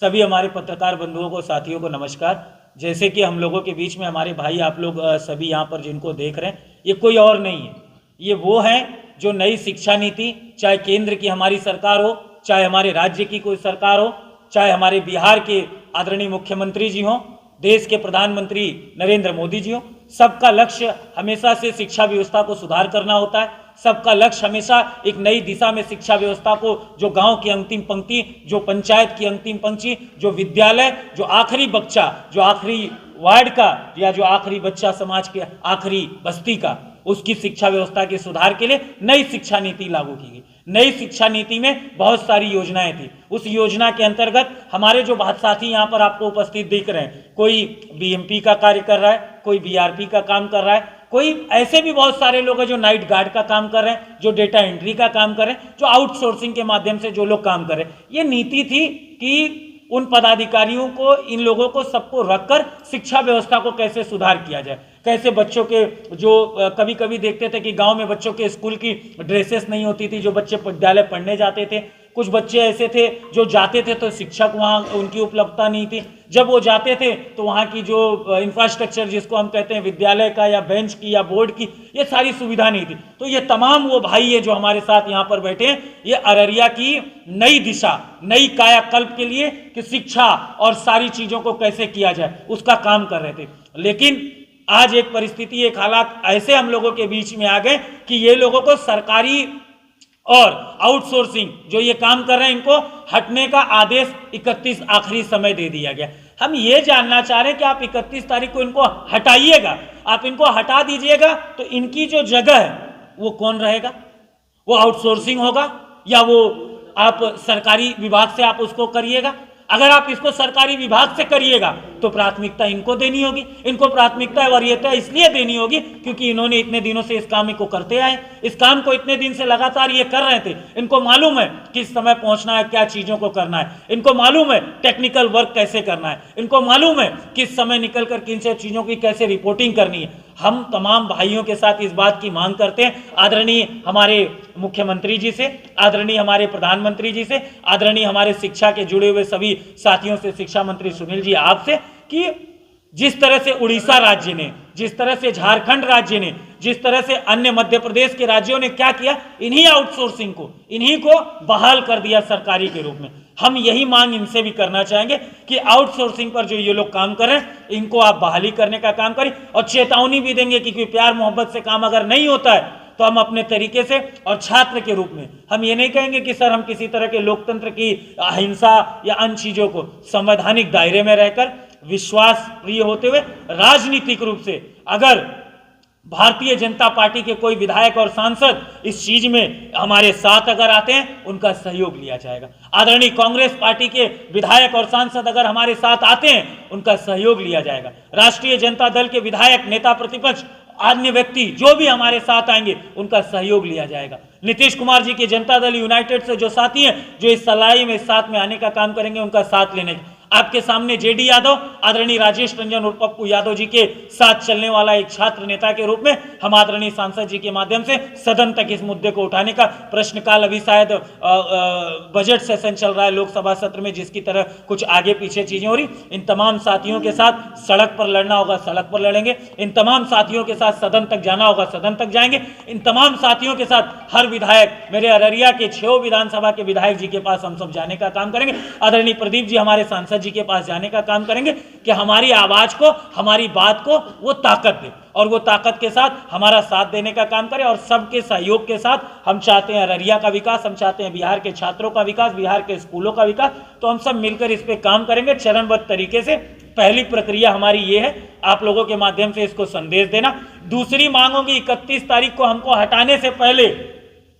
सभी हमारे पत्रकार बंधुओं को, साथियों को नमस्कार। जैसे कि हम लोगों के बीच में हमारे भाई आप लोग सभी यहाँ पर जिनको देख रहे हैं, ये कोई और नहीं है, ये वो हैं जो नई शिक्षा नीति, चाहे केंद्र की हमारी सरकार हो, चाहे हमारे राज्य की कोई सरकार हो, चाहे हमारे बिहार के आदरणीय मुख्यमंत्री जी हों, देश के प्रधानमंत्री नरेंद्र मोदी जी हों, सबका लक्ष्य हमेशा से शिक्षा व्यवस्था को सुधार करना होता है। सबका लक्ष्य हमेशा एक नई दिशा में शिक्षा व्यवस्था को, जो गांव की अंतिम पंक्ति, जो पंचायत की अंतिम पंक्ति, जो विद्यालय, जो आखिरी बच्चा, जो आखिरी वार्ड का या जो आखिरी बच्चा समाज के आखिरी बस्ती का, उसकी शिक्षा व्यवस्था के सुधार के लिए नई शिक्षा नीति लागू की गई। नई शिक्षा नीति में बहुत सारी योजनाएं थी। उस योजना के अंतर्गत हमारे जो साथी यहाँ पर आपको उपस्थित दिख रहे हैं, कोई बीएमपी का कार्य कर रहा है, कोई बीआरपी का काम कर रहा है, कोई ऐसे भी बहुत सारे लोग हैं जो नाइट गार्ड का काम कर रहे हैं, जो डेटा एंट्री का काम कर रहे हैं, जो आउटसोर्सिंग के माध्यम से जो लोग काम कर रहे हैं। ये नीति थी कि उन पदाधिकारियों को, इन लोगों को सबको रखकर शिक्षा व्यवस्था को कैसे सुधार किया जाए, कैसे बच्चों के, जो कभी कभी देखते थे कि गांव में बच्चों के स्कूल की ड्रेसेस नहीं होती थी, जो बच्चे विद्यालय पढ़ने जाते थे, कुछ बच्चे ऐसे थे जो जाते थे तो शिक्षक वहाँ उनकी उपलब्धता नहीं थी, जब वो जाते थे तो वहाँ की जो इंफ्रास्ट्रक्चर जिसको हम कहते हैं विद्यालय का या बेंच की या बोर्ड की, ये सारी सुविधा नहीं थी। तो ये तमाम वो भाई है जो हमारे साथ यहाँ पर बैठे हैं, ये अररिया की नई दिशा, नई कायाकल्प के लिए कि शिक्षा और सारी चीज़ों को कैसे किया जाए उसका काम कर रहे थे। लेकिन आज एक परिस्थिति, एक हालात ऐसे हम लोगों के बीच में आ गए कि ये लोगों को सरकारी और आउटसोर्सिंग जो ये काम कर रहे हैं, इनको हटने का आदेश 31 आखिरी समय दे दिया गया। हम ये जानना चाह रहे हैं कि आप 31 तारीख को इनको हटाइएगा, आप इनको हटा दीजिएगा तो इनकी जो जगह है वो कौन रहेगा? वो आउटसोर्सिंग होगा या वो आप सरकारी विभाग से आप उसको करिएगा? अगर आप इसको सरकारी विभाग से करिएगा तो प्राथमिकता इनको देनी होगी। इनको प्राथमिकता वरीयता इसलिए देनी होगी क्योंकि इन्होंने इतने दिनों से इस काम को करते आए, इस काम को इतने दिन से लगातार ये कर रहे थे। इनको मालूम है किस समय पहुंचना है, क्या चीज़ों को करना है, इनको मालूम है टेक्निकल वर्क कैसे करना है, इनको मालूम है किस समय निकल कर किन से चीज़ों की कैसे रिपोर्टिंग करनी है। हम तमाम भाइयों के साथ इस बात की मांग करते हैं, आदरणीय हमारे मुख्यमंत्री जी से, आदरणीय हमारे प्रधानमंत्री जी से, आदरणीय हमारे शिक्षा के जुड़े हुए सभी साथियों से, शिक्षा मंत्री सुनील जी आपसे, कि जिस तरह से उड़ीसा राज्य ने, जिस तरह से झारखंड राज्य ने, जिस तरह से अन्य मध्य प्रदेश के राज्यों ने क्या किया, इन्हीं आउटसोर्सिंग को, इन्हीं को बहाल कर दिया सरकारी के रूप में। हम यही मांग इनसे भी करना चाहेंगे कि आउटसोर्सिंग पर जो ये लोग काम कर रहे हैं इनको आप बहाली करने का काम करें, और चेतावनी भी देंगे कि कोई प्यार मोहब्बत से काम अगर नहीं होता है तो हम अपने तरीके से, और छात्र के रूप में हम ये नहीं कहेंगे कि सर हम किसी तरह के लोकतंत्र की अहिंसा या अन्य चीज़ों को संवैधानिक दायरे में रहकर विश्वास प्रिय होते हुए राजनीतिक रूप से अगर भारतीय जनता पार्टी के कोई विधायक और सांसद इस चीज में हमारे साथ अगर आते हैं उनका सहयोग लिया जाएगा। आदरणीय कांग्रेस पार्टी के विधायक और सांसद अगर हमारे साथ आते हैं उनका सहयोग लिया जाएगा। राष्ट्रीय जनता दल के विधायक, नेता प्रतिपक्ष, अन्य व्यक्ति जो भी हमारे साथ आएंगे उनका सहयोग लिया जाएगा। नीतीश कुमार जी के जनता दल यूनाइटेड से जो साथी हैं जो इस सलाई में साथ में आने का काम करेंगे उनका साथ लेने। आपके सामने जेडी यादव, आदरणीय राजेश रंजन उर्फ पप्पू यादव जी के साथ चलने वाला एक छात्र नेता के रूप में हम आदरणीय सांसद जी के माध्यम से सदन तक इस मुद्दे को उठाने का प्रश्नकाल, अभी शायद बजट सेशन चल रहा है लोकसभा सत्र में, जिसकी तरह कुछ आगे पीछे चीजें हो रही, इन तमाम साथियों के साथ सड़क पर लड़ना होगा, सड़क पर लड़ेंगे। इन तमाम साथियों के साथ सदन तक जाना होगा, सदन तक जाएंगे। इन तमाम साथियों के साथ हर विधायक, मेरे अररिया के 6 विधानसभा के विधायक जी के पास हम सब जाने का काम करेंगे। आदरणीय प्रदीप जी हमारे सांसद जी के पास जाने का काम करेंगे कि हमारी आवाज को, हमारी बात को वो ताकत दे, और वो ताकत के साथ हमारा साथ देने का काम करें। और सबके सहयोग के साथ हम चाहते हैं अररिया का विकास, हम चाहते हैं बिहार के छात्रों का विकास, बिहार के स्कूलों का विकास। तो हम सब मिलकर इस पे काम करेंगे चरणबद्ध तरीके से। पहली प्रक्रिया हमारी ये है, आप लोगों के माध्यम से इसको संदेश देना। दूसरी मांग होगी 31 तारीख को हमको हटाने से पहले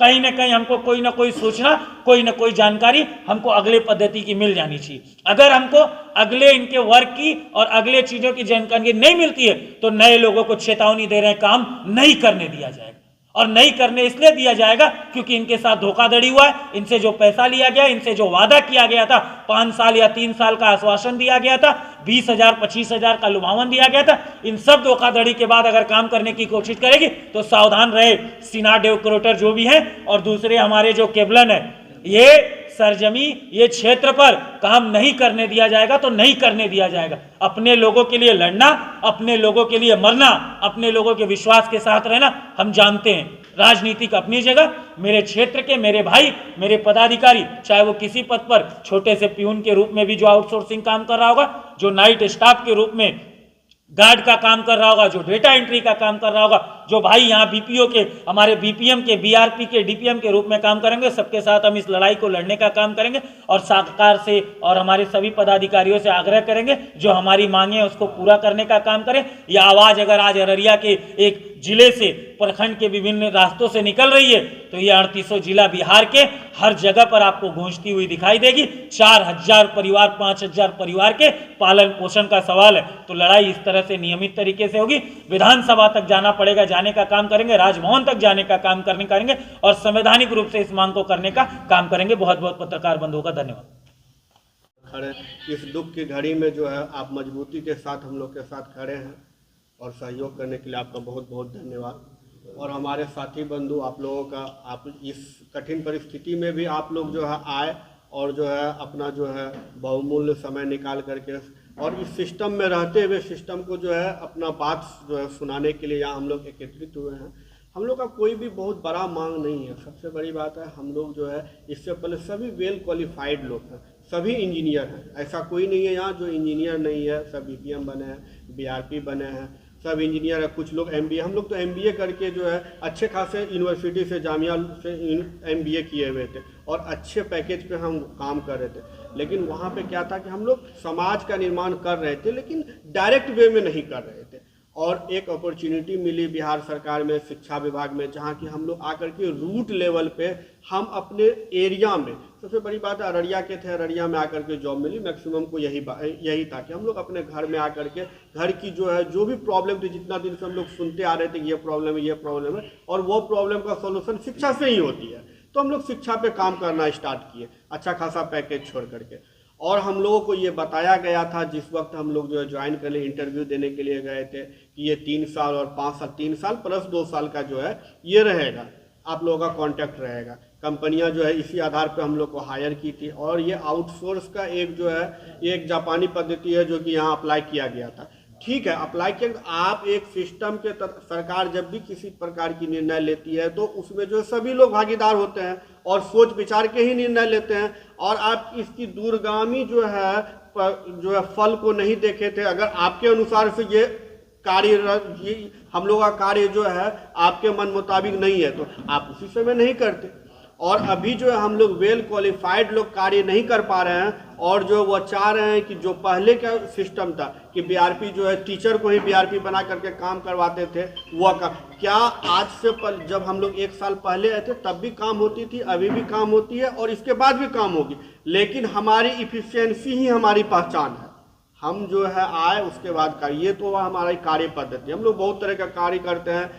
कहीं ना कहीं हमको कोई ना कोई सूचना, कोई ना कोई जानकारी हमको अगले पद्धति की मिल जानी चाहिए। अगर हमको अगले इनके वर्क की और अगले चीजों की जानकारी नहीं मिलती है तो नए लोगों को चेतावनी दे रहे हैं, काम नहीं करने दिया जाएगा। और नहीं करने इसलिए दिया जाएगा क्योंकि इनके साथ धोखाधड़ी हुआ है, इनसे जो पैसा लिया गया, इनसे जो वादा किया गया था, 5 साल या 3 साल का आश्वासन दिया गया था, 20,000 25,000 का लुभावन दिया गया था, इन सब धोखाधड़ी के बाद अगर काम करने की कोशिश करेगी तो सावधान रहे सिन्हा डेकोरेटर जो भी हैं और दूसरे हमारे जो केबलन है, ये सरजमी, ये क्षेत्र पर काम नहीं करने दिया जाएगा तो नहीं करने दिया जाएगा। अपने लोगों के लिए लड़ना, अपने लोगों के लिए मरना, अपने लोगों के विश्वास के साथ रहना हम जानते हैं। राजनीतिक अपनी जगह, मेरे क्षेत्र के मेरे भाई, मेरे पदाधिकारी, चाहे वो किसी पद पर छोटे से प्यून के रूप में भी जो आउटसोर्सिंग काम कर रहा होगा, जो नाइट स्टाफ के रूप में गार्ड का काम कर रहा होगा, जो डेटा एंट्री का काम कर रहा होगा, जो भाई यहाँ बीपीओ के, हमारे बीपीएम के, बीआरपी के, डीपीएम के रूप में काम करेंगे, सबके साथ हम इस लड़ाई को लड़ने का काम करेंगे और सरकार से और हमारे सभी पदाधिकारियों से आग्रह करेंगे जो हमारी मांगे हैं उसको पूरा करने का काम करें। यह आवाज़ अगर आज अररिया के एक जिले से, प्रखंड के विभिन्न रास्तों से निकल रही है तो ये 3800 जिला बिहार के हर जगह पर आपको गूंजती हुई दिखाई देगी। 4000 परिवार, 5000 परिवार के पालन पोषण का सवाल है, तो लड़ाई इस तरह से नियमित तरीके से होगी। विधानसभा तक जाना पड़ेगा, जाने का काम करेंगे, राजभवन तक जाने का काम करेंगे और संवैधानिक रूप से इस मांग को करने का काम करेंगे। बहुत बहुत पत्रकार बंधुओं का धन्यवाद। खड़े इस दुख की घड़ी में जो है आप मजबूती के साथ हम लोग के साथ खड़े हैं और सहयोग करने के लिए आपका बहुत बहुत धन्यवाद। और हमारे साथी बंधु आप लोगों का, आप इस कठिन परिस्थिति में भी आप लोग जो है आए और जो है अपना जो है बहुमूल्य समय निकाल करके और इस सिस्टम में रहते हुए सिस्टम को जो है अपना बात जो है सुनाने के लिए यहाँ हम लोग एकत्रित हुए हैं। हम लोग का कोई भी बहुत बड़ा मांग नहीं है। सबसे बड़ी बात है हम लोग जो है इससे पहले सभी वेल क्वालिफाइड लोग हैं, सभी इंजीनियर हैं। ऐसा कोई नहीं है यहाँ जो इंजीनियर नहीं है, सब बीपीएम बने हैं, बीआरपी बने हैं, सब इंजीनियर है। कुछ लोग एमबीए, हम लोग तो एमबीए करके जो है अच्छे खासे यूनिवर्सिटी से, जामिया से एमबीए किए हुए थे और अच्छे पैकेज पे हम काम कर रहे थे। लेकिन वहाँ पे क्या था कि हम लोग समाज का निर्माण कर रहे थे लेकिन डायरेक्ट वे में नहीं कर रहे थे। और एक अपॉर्चुनिटी मिली बिहार सरकार में, शिक्षा विभाग में, जहाँ की हम लोग आकर के रूट लेवल पे हम अपने एरिया में, सबसे बड़ी बात है अररिया के थे, अररिया में आकर के जॉब मिली। मैक्सिमम को यही था कि हम लोग अपने घर में आकर के घर की जो है जो भी प्रॉब्लम थी, जितना दिन से हम लोग सुनते आ रहे थे कि ये प्रॉब्लम है और वो प्रॉब्लम का सोल्यूशन शिक्षा से ही होती है, तो हम लोग शिक्षा पे काम करना स्टार्ट किए, अच्छा खासा पैकेज छोड़ करके। और हम लोगों को ये बताया गया था जिस वक्त हम लोग जो है ज्वाइन कर लिए, इंटरव्यू देने के लिए गए थे कि ये 3 साल और 5 साल, 3 साल प्लस 2 साल का जो है ये रहेगा, आप लोगों का कॉन्ट्रैक्ट रहेगा। कंपनियां जो है इसी आधार पे हम लोग को हायर की थी। और ये आउटसोर्स का एक जो है एक जापानी पद्धति है जो कि यहाँ अप्लाई किया गया था। ठीक है, अप्लाई किया, आप एक सिस्टम के सरकार जब भी किसी प्रकार की निर्णय लेती है तो उसमें जो सभी लोग भागीदार होते हैं और सोच विचार के ही निर्णय लेते हैं। और आप इसकी दूरगामी जो है फल को नहीं देखे थे। अगर आपके अनुसार से ये कार्य, हम लोग का कार्य जो है आपके मन मुताबिक नहीं है तो आप उसी समय नहीं करते। और अभी जो है हम लोग वेल क्वालिफाइड लोग कार्य नहीं कर पा रहे हैं और जो वो चाह रहे हैं कि जो पहले का सिस्टम था कि बीआरपी जो है टीचर को ही बीआरपी बना करके काम करवाते थे, वो का क्या आज से जब हम लोग 1 साल पहले आए थे तब भी काम होती थी, अभी भी काम होती है और इसके बाद भी काम होगी। लेकिन हमारी इफिशियंसी ही हमारी पहचान है। हम जो है आए उसके बाद का ये तो हमारी कार्य पद्धति, हम लोग बहुत तरह का कार्य करते हैं,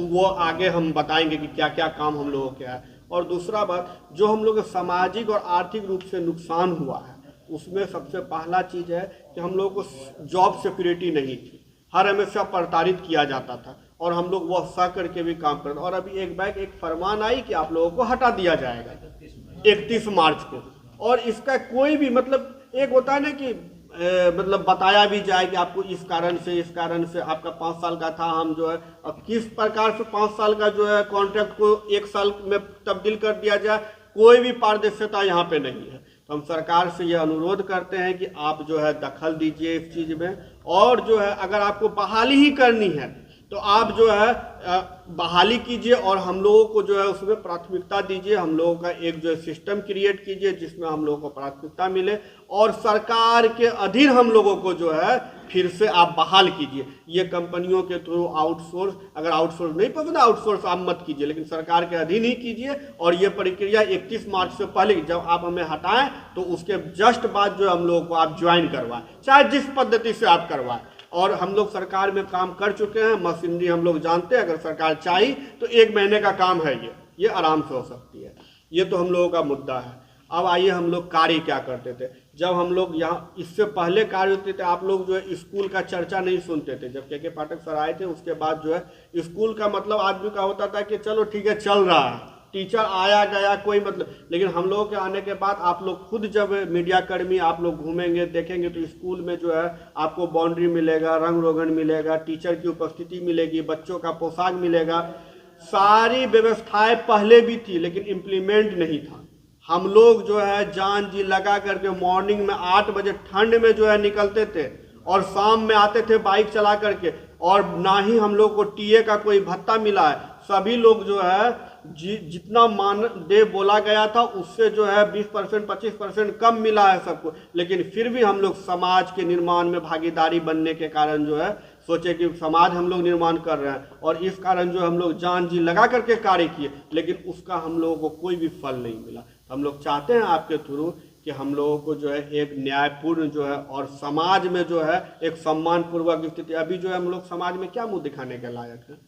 वो आगे हम बताएंगे कि क्या क्या काम हम लोगों के है। और दूसरा बात, जो हम लोग सामाजिक और आर्थिक रूप से नुकसान हुआ है उसमें सबसे पहला चीज़ है कि हम लोगों को जॉब सिक्योरिटी नहीं थी, हर हमेशा प्रताड़ित किया जाता था और हम लोग वह सह करके भी काम करते। और अभी एक फरमान आई कि आप लोगों को हटा दिया जाएगा 31 मार्च को। और इसका कोई भी मतलब, एक होता है ना कि मतलब बताया भी जाए कि आपको इस कारण से आपका 5 साल का था, हम जो है अब किस प्रकार से 5 साल का जो है कॉन्ट्रैक्ट को 1 साल में तब्दील कर दिया जाए, कोई भी पारदर्शिता यहाँ पे नहीं है। तो हम सरकार से ये अनुरोध करते हैं कि आप जो है दखल दीजिए इस चीज़ में। और जो है अगर आपको बहाली ही करनी है तो आप जो है बहाली कीजिए और हम लोगों को जो है उसमें प्राथमिकता दीजिए। हम लोगों का एक जो है सिस्टम क्रिएट कीजिए जिसमें हम लोगों को प्राथमिकता मिले और सरकार के अधीन हम लोगों को जो है फिर से आप बहाल कीजिए। ये कंपनियों के थ्रू आउटसोर्स, अगर आउटसोर्स नहीं पसंद आउटसोर्स आप मत कीजिए, लेकिन सरकार के अधीन ही कीजिए। और ये प्रक्रिया 31 मार्च से पहले जब आप हमें हटाएं तो उसके जस्ट बाद जो हम लोगों को आप ज्वाइन करवाएं, चाहे जिस पद्धति से आप करवाएं। और हम लोग सरकार में काम कर चुके हैं, मशीनरी हम लोग जानते हैं, अगर सरकार चाहे तो 1 महीने का काम है, ये आराम से हो सकती है। ये तो हम लोगों का मुद्दा है। अब आइए हम लोग कार्य क्या करते थे। जब हम लोग यहाँ इससे पहले कार्य होते थे, आप लोग जो है स्कूल का चर्चा नहीं सुनते थे। जब के पाठक सर आए थे उसके बाद जो है स्कूल का मतलब आदमी का होता था कि चलो ठीक है चल रहा है, टीचर आया गया कोई मतलब, लेकिन हम लोगों के आने के बाद आप लोग खुद जब मीडिया कर्मी आप लोग घूमेंगे देखेंगे तो स्कूल में जो है आपको बाउंड्री मिलेगा, रंग रोगन मिलेगा, टीचर की उपस्थिति मिलेगी, बच्चों का पोशाक मिलेगा। सारी व्यवस्थाएं पहले भी थी लेकिन इम्प्लीमेंट नहीं था। हम लोग जो है जान जी लगा करके मॉर्निंग में 8 बजे ठंड में जो है निकलते थे और शाम में आते थे बाइक चला करके, और ना ही हम लोग को टीए का कोई भत्ता मिला है। सभी लोग जो है जितना मानदेय बोला गया था उससे जो है 20% 25% कम मिला है सबको, लेकिन फिर भी हम लोग समाज के निर्माण में भागीदारी बनने के कारण जो है सोचे कि समाज हम लोग निर्माण कर रहे हैं, और इस कारण जो हम लोग जान जी लगा करके कार्य किए, लेकिन उसका हम लोगों को कोई भी फल नहीं मिला। हम लोग चाहते हैं आपके थ्रू कि हम लोगों को जो है एक न्यायपूर्ण जो है और समाज में जो है एक सम्मान पूर्वक स्थिति। अभी जो है हम लोग समाज में क्या मुंह दिखाने के लायक है?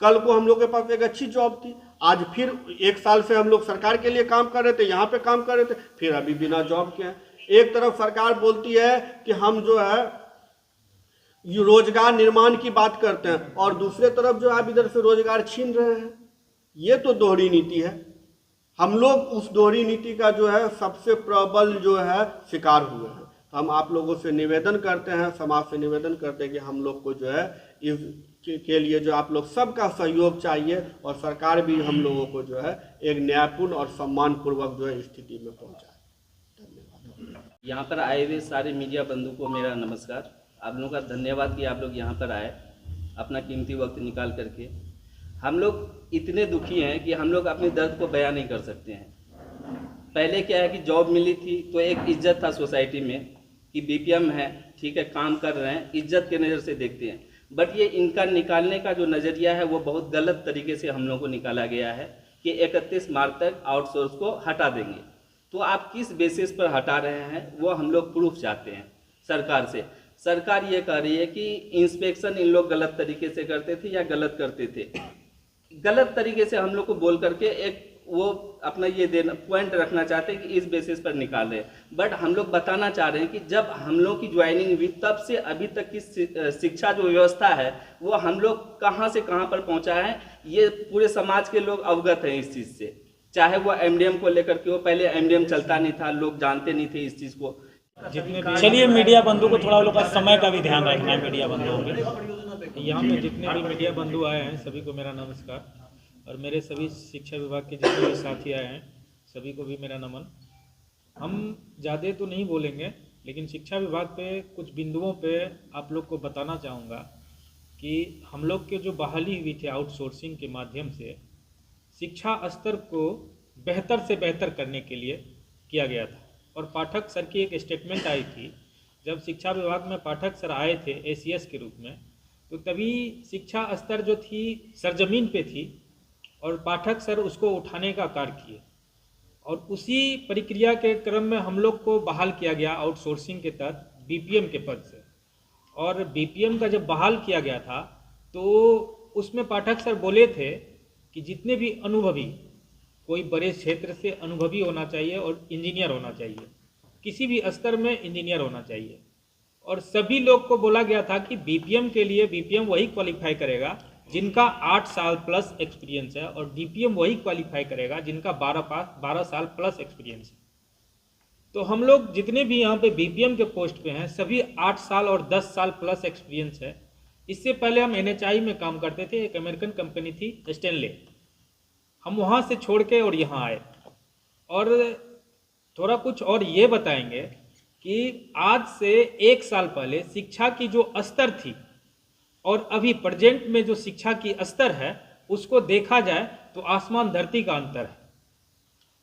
कल को हम लोग के पास एक अच्छी जॉब थी, आज फिर 1 साल से हम लोग सरकार के लिए काम कर रहे थे, यहाँ पे काम कर रहे थे, फिर अभी बिना जॉब के हैं। एक तरफ सरकार बोलती है कि हम जो है रोजगार निर्माण की बात करते हैं और दूसरे तरफ जो आप इधर से रोजगार छीन रहे हैं। ये तो दोहरी नीति है। हम लोग उस दोहरी नीति का जो है सबसे प्रबल जो है शिकार हुए हैं। तो हम आप लोगों से निवेदन करते हैं, समाज से निवेदन करते हैं कि हम लोग को जो है इस के लिए जो आप लोग सबका सहयोग चाहिए, और सरकार भी हम लोगों को जो है एक न्यायपूर्ण और सम्मानपूर्वक जो है स्थिति में पहुंचाए। धन्यवाद। यहाँ पर आए हुए सारे मीडिया बंधु को मेरा नमस्कार। आप लोगों का धन्यवाद कि आप लोग यहाँ पर आए, अपना कीमती वक्त निकाल करके। हम लोग इतने दुखी हैं कि हम लोग अपने दर्द को बयां नहीं कर सकते हैं। पहले क्या है कि जॉब मिली थी तो एक इज्जत था सोसाइटी में कि बीपीएम है, ठीक है, काम कर रहे हैं, इज्जत के नज़र से देखते हैं। बट ये इनका निकालने का जो नज़रिया है वो बहुत गलत तरीके से हम लोगों को निकाला गया है कि 31 मार्च तक आउटसोर्स को हटा देंगे। तो आप किस बेसिस पर हटा रहे हैं वो हम लोग प्रूफ चाहते हैं सरकार से। सरकार ये कह रही है कि इंस्पेक्शन इन लोग गलत तरीके से करते थे या गलत करते थे। गलत तरीके से हम लोग को बोल करके एक वो अपना ये देना पॉइंट रखना चाहते हैं कि इस बेसिस पर निकाल रहे हैं। बट हम लोग बताना चाह रहे हैं कि जब हम लोग की ज्वाइनिंग हुई तब से अभी तक की शिक्षा जो व्यवस्था है वो हम लोग कहाँ से कहाँ पर पहुँचा है, ये पूरे समाज के लोग अवगत हैं इस चीज़ से। चाहे वो एमडीएम को लेकर के हो, पहले एमडीएम चलता नहीं था, लोग जानते नहीं थे इस चीज़ को। चलिए मीडिया बंधु को थोड़ा लोग का समय का भी ध्यान रखना है। मीडिया बंधुओं के यहाँ पे जितने भी मीडिया बंधु आए हैं सभी को मेरा नमस्कार, और मेरे सभी शिक्षा विभाग के जितने भी साथी आए हैं सभी को भी मेरा नमन। हम ज़्यादा तो नहीं बोलेंगे, लेकिन शिक्षा विभाग पे कुछ बिंदुओं पे आप लोग को बताना चाहूँगा कि हम लोग के जो बहाली हुई थी आउटसोर्सिंग के माध्यम से शिक्षा स्तर को बेहतर से बेहतर करने के लिए किया गया था। और पाठक सर की एक स्टेटमेंट आई थी जब शिक्षा विभाग में पाठक सर आए थे एसीएस के रूप में, तो तभी शिक्षा स्तर जो थी सरजमीन पे थी और पाठक सर उसको उठाने का कार्य किए। और उसी प्रक्रिया के क्रम में हम लोग को बहाल किया गया आउटसोर्सिंग के तहत बीपीएम के पद से। और बीपीएम का जब बहाल किया गया था तो उसमें पाठक सर बोले थे कि जितने भी अनुभवी, कोई बड़े क्षेत्र से अनुभवी होना चाहिए और इंजीनियर होना चाहिए, किसी भी स्तर में इंजीनियर होना चाहिए। और सभी लोग को बोला गया था कि बीपीएम के लिए बीपीएम वही क्वालिफाई करेगा जिनका 8 साल प्लस एक्सपीरियंस है, और डीपीएम वही क्वालिफाई करेगा जिनका 12 साल प्लस एक्सपीरियंस है। तो हम लोग जितने भी यहाँ पे बीपीएम के पोस्ट पे हैं सभी 8 साल और 10 साल प्लस एक्सपीरियंस है। इससे पहले हम एनएचआई में काम करते थे, एक अमेरिकन कंपनी थी स्टेनले, हम वहाँ से छोड़ के और यहाँ आए। और थोड़ा कुछ और ये बताएंगे कि आज से 1 साल पहले शिक्षा की जो स्तर थी और अभी प्रेजेंट में जो शिक्षा की स्तर है उसको देखा जाए तो आसमान धरती का अंतर है।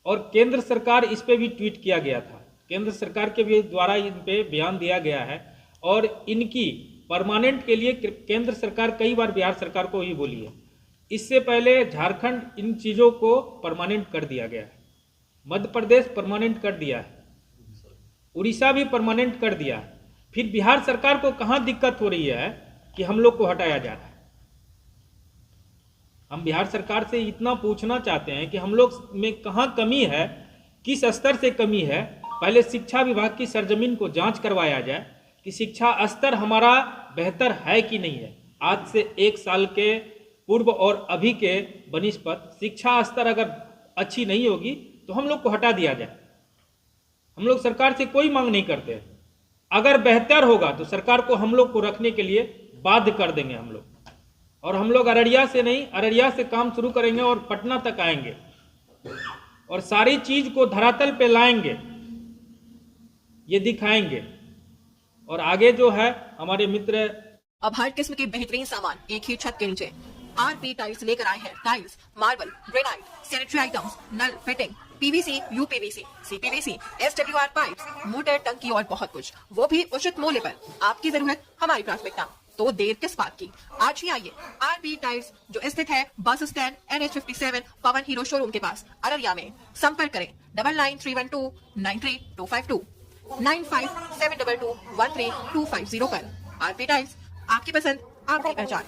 और केंद्र सरकार इस पे भी ट्वीट किया गया था, केंद्र सरकार के भी द्वारा इन पे बयान दिया गया है। और इनकी परमानेंट के लिए केंद्र सरकार कई बार बिहार सरकार को ही बोली है। इससे पहले झारखंड इन चीज़ों को परमानेंट कर दिया गया है, मध्य प्रदेश परमानेंट कर दिया है, उड़ीसा भी परमानेंट कर दिया है। फिर बिहार सरकार को कहाँ दिक्कत हो रही है कि हम लोग को हटाया जा रहा है। हम बिहार सरकार से इतना पूछना चाहते हैं कि हम लोग में कहाँ कमी है, किस स्तर से कमी है। पहले शिक्षा विभाग की सरजमीन को जांच करवाया जाए कि शिक्षा स्तर हमारा बेहतर है कि नहीं है। आज से 1 साल के पूर्व और अभी के बनिस्पत शिक्षा स्तर अगर अच्छी नहीं होगी तो हम लोग को हटा दिया जाए। हम लोग सरकार से कोई मांग नहीं करते हैं। अगर बेहतर होगा तो सरकार को हम लोग को रखने के लिए बाध्य कर देंगे हम लोग। और हम लोग अररिया से नहीं, अररिया से काम शुरू करेंगे और पटना तक आएंगे और सारी चीज को धरातल पे लाएंगे, ये दिखाएंगे। और आगे जो है हमारे मित्र अब हर किस्म के बेहतरीन सामान एक ही छत के नीचे। आरपी टाइल्स लेकर आए हैं tiles, marble, granite, sanitary items, नल fitting, PVC, UPVC, CPVC, SWR pipes, motor, टंकी और बहुत कुछ, वो भी उचित मूल्य पर। आपकी जरूरत हमारी प्राथमिकता, तो देर किस बात की? आज ही आइए आरपी टाइल्स, जो स्थित है बस स्टैंड NH57 पवन हीरो शोरूम के पास, अररिया में। संपर्क करें 9931293252 9572213250 पर। आरपी टाइल्स, आपकी पसंद, आपकी पहचान।